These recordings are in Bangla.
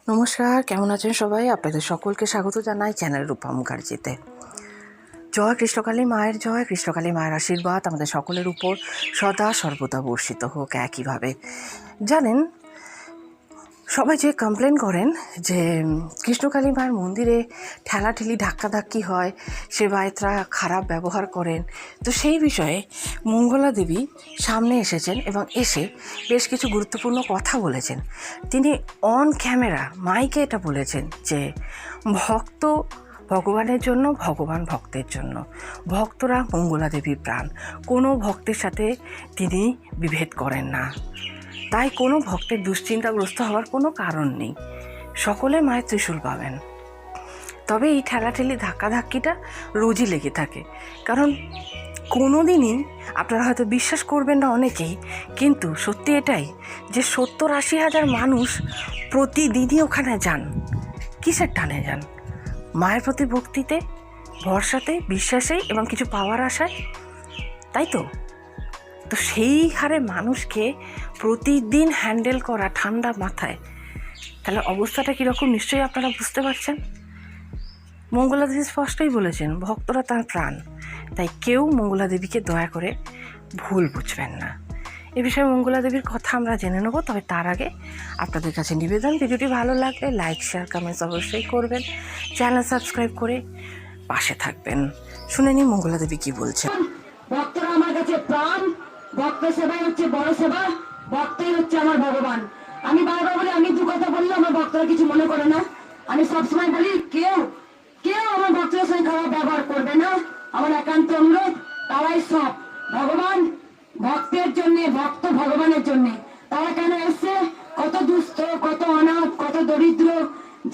নমস্কার, কেমন আছেন সবাই? আপনাদের সকলকে স্বাগত জানাই চ্যানেল রূপা মুখার্জিতে। জয় কৃষ্ণকালী মায়ের জয়, কৃষ্ণকালী মায়ের আশীর্বাদ আমাদের সকলের উপর সদা সর্বদা বর্ষিত হোক একইভাবে। জানেন, সবাই যে কমপ্লেন করেন যে কৃষ্ণকালী মায়ের মন্দিরে ঠেলাঠেলি ধাক্কাধাক্কি হয়, সেবায়েতরা খারাপ ব্যবহার করেন, তো সেই বিষয়ে মঙ্গলা দেবী সামনে এসেছেন এবং এসে বেশ কিছু গুরুত্বপূর্ণ কথা বলেছেন। তিনি অন ক্যামেরা মাইকে এটা বলেছেন যে ভক্ত ভগবানের জন্য, ভগবান ভক্তের জন্য, ভক্তরা মঙ্গলা দেবীর প্রাণ, কোনো ভক্তের সাথে তিনি বিভেদ করেন না। তাই কোনো ভক্তের দুশ্চিন্তাগ্রস্ত হওয়ার কোনো কারণ নেই, সকলে মায়ের ত্রিশূল পাবেন। তবে এই ঠেলাঠেলি ধাক্কাধাক্কিটা রোজই লেগে থাকে, কারণ কোনো দিনই আপনারা হয়তো বিশ্বাস করবেন না অনেকেই, কিন্তু সত্যি এটাই যে 70-80 হাজার মানুষ প্রতিদিনই ওখানে যান। কিসের টানে যান? মায়ের প্রতি ভক্তিতে, ভরসাতে, বিশ্বাসে এবং কিছু পাওয়ার আশায়, তাই তো। তো সেই হারে মানুষকে প্রতিদিন হ্যান্ডেল করা ঠান্ডা মাথায়, তাহলে অবস্থাটা কীরকম নিশ্চয়ই আপনারা বুঝতে পারছেন। মঙ্গলা দেবী স্পষ্টই বলেছেন ভক্তরা তার প্রাণ, তাই কেউ মঙ্গলা দেবীকে দয়া করে ভুল বুঝবেন না। এ বিষয়ে মঙ্গলা দেবীর কথা আমরা জেনে নেব, তবে তার আগে আপনাদের কাছে নিবেদন, ভিডিওটি ভালো লাগলে লাইক, শেয়ার, কমেন্টস অবশ্যই করবেন, চ্যানেল সাবস্ক্রাইব করে পাশে থাকবেন। শুনে নিই মঙ্গলা দেবী কি বলছেন। ভক্তরা আমার কাছে প্রাণ, ভক্ত সেবাই হচ্ছে বড় সেবা, ভক্তই হচ্ছে আমার ভগবান। আমি বারবার বলি, আমি দু কথা বললে আমার ভক্তরা কিছু মনে করে না। আমি সবসময় বলি, কেউ কেউ আমার ভক্তদের সঙ্গে খারাপ ব্যবহার করবে না, আমার একান্ত অনুরোধ। তারাই সব ভগবান, ভক্তের জন্য, ভক্ত ভগবানের জন্য। তারা কেন এসছে? কত দুস্থ, কত অনাথ, কত দরিদ্র,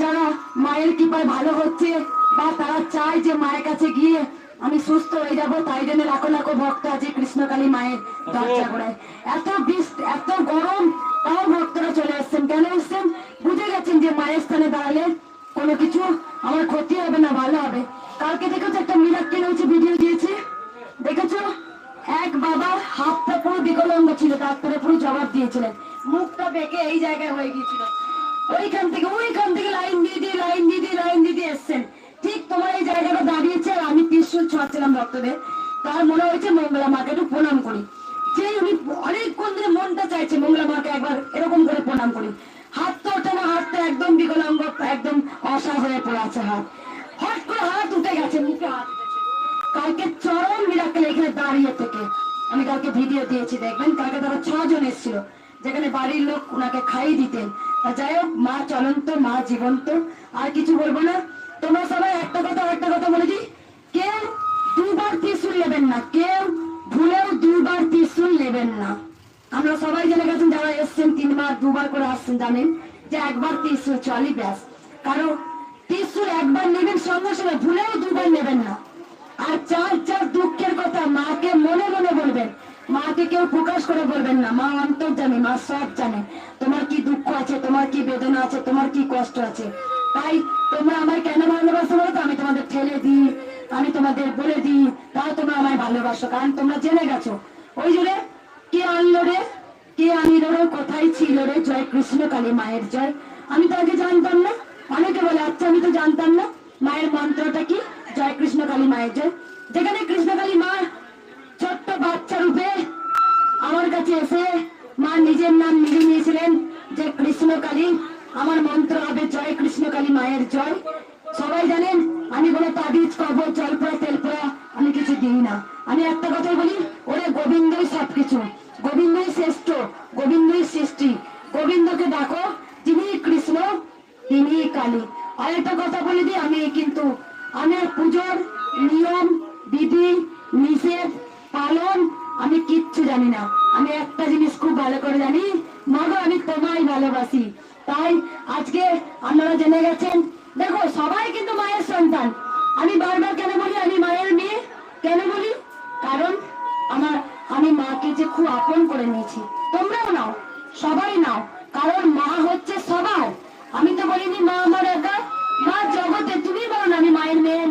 যারা মায়ের কৃপায় ভালো হচ্ছে, বা তারা চায় যে মায়ের কাছে গিয়ে আমি সুস্থ হয়ে যাবো, তাই জন্য লাখো লাখো ভক্ত আছে কৃষ্ণকালী মায়ের দরজা গোড়ায়। এত গরম, তাও ভক্তরা চলে আসছেন। কেন এসছেন? বুঝে গেছেন যে মায়ের স্থানে দাঁড়ালে কোনো কিছু আমার ক্ষতি হবে না, ভালো হবে। কালকে দেখেছো একটা মিরাক্কেল হয়েছে, ভিডিও দিয়েছে, দেখেছো? এক বাবা হাতটা পুরো বিকলাঙ্গ ছিল, ডাক্তারে পুরো জবাব দিয়েছিলেন, মুখটা বেঁকে এই জায়গায় হয়ে গিয়েছিল। ওইখান থেকে লাইন দিয়ে এসছেন। ঠিক তোমার এই জায়গাটা দাঁড়িয়েছে, আর আমি ত্রিশূল ছোঁয়াচ্ছিলাম ভক্তদের। তার মনে হয়েছে মঙ্গলা মাকে একটু প্রণাম করি। যে উনি অনেকক্ষণ ধরে মনটা চাইছে মঙ্গলা মাকে একবার এরকম করে প্রণাম করি। হাত তো ওঠে না, হাতটা একদম বিকলাঙ্গ, একদম অসহায় হয়ে পড়ে আছে হাত। হট করে হাত উঠে গেছে, মুখে হাত উঠেছে। কালকে চরম মিরাক্কেল এখানে দাঁড়িয়ে থেকে আমি কালকে ভিডিও দিয়েছি, দেখবেন। কালকে তারা 6 জন এসেছিল, যেখানে বাড়ির লোক ওনাকে খাইয়ে দিতেন। যাই হোক, মা চলন্ত, মা জীবন্ত, আর কিছু বলবো না। তোমরা সবাই একটা কথা বলে দিই, কেউ দুবার ত্রিশূল নেবেন না, কেউ ভুলেও দুবার ত্রিশূল নেবেন না। আমরা সবাই জেনে গেছেন, যারা এসছেন 3 বার 2 বার করে আসছেন, জানেন যে একবার ত্রিশূল চলি ব্যাস। কারণ ত্রিশূল একবার নেবেন, সঙ্গে সঙ্গে ভুলেও 2 বার নেবেন না। আর চার দুঃখের কথা মাকে মনে মনে বলবেন, মাকে কেউ প্রকাশ করে বলবেন না। মা অন্তর্জামী, মা সব জানে তোমার কি দুঃখ আছে, তোমার কি বেদনা আছে, তোমার কি কষ্ট আছে। তাই তোমরা আমায় কেন ভালোবাসো বলো তো? আমি তোমাদের ঠেলে দিই, আমি তোমাদের বলে দিই, তাও তোমরা আমায় ভালোবাসো, কারণ তোমরা জেনে গেছো। ওই জন্য কে আনলো রে, কে আনিল রে, কোথায় ছিল রে, জয় কৃষ্ণকালী মায়ের জয়। আমি তো আগে জানতাম না। অনেকে বলে আচ্ছা আমি তো জানতাম না মায়ের মন্ত্রটা কি, জয় কৃষ্ণকালী মায়ের জয়। যেখানে কৃষ্ণকালী মা ছোট্ট বাচ্চা রূপে আমার কাছে এসে মা নিজের নাম নিজে নিয়েছিলেন যে কৃষ্ণকালী, আমার মন্ত্র হবে জয় কৃষ্ণকালী মায়ের জয়। সবাই জানেন আমি কোনো তাবিজ, কবর, জলপড়া, তেলপড়া আমি কিছু দিই না। আমি একটা কথাই বলি, ওরে গোবিন্দই সবকিছু, গোবিন্দই শ্রেষ্ঠ, গোবিন্দই সৃষ্টি, গোবিন্দকে ডাকো, তিনি কৃষ্ণ, তিনি কালী। আর একটা কথা বলে দিই, আমি কিন্তু আমার পুজোর নিয়ম বিধি নিষেধ পালন আমি কিচ্ছু জানি না। আমি একটা জিনিস খুব ভালো করে জানি, মাগো আমি তোমায় ভালোবাসি। তাই আজকে আপনারা জেনে গেছেন। দেখো, সবাই কিন্তু মায়ের সন্তান। আমি বারবার কেন বলি আমি মায়ের মেয়ে, কেন বলি? কারণ আমি মাকে যে খুব আপন করে নিয়েছি। তোমরাও নাও, সবাই নাও, কারণ মা হচ্ছে সবার। আমি তো বলিনি মা আমার একা, মা জগতে। তুমি বলো না আমি মায়ের মেয়ে,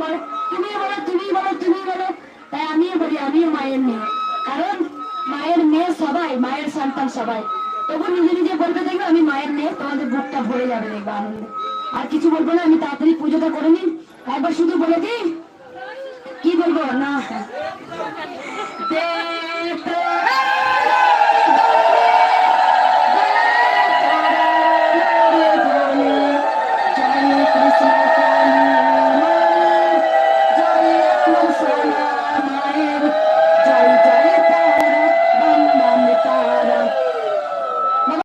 তুমি বলো। তাই আমিও বলি আমিও মায়ের মেয়ে, কারণ মায়ের মেয়ে সবাই, মায়ের সন্তান সবাই। তবু নিজে নিজে বলবে, দেখবে আমি মায়ের মেয়ে, তোমাদের বুকটা ভরে যাবে দেখবে আনন্দে। আর কিছু বলবো না, আমি তাড়াতাড়ি পুজোটা করে নিন। একবার শুধু বলে দিই, কি বলবো না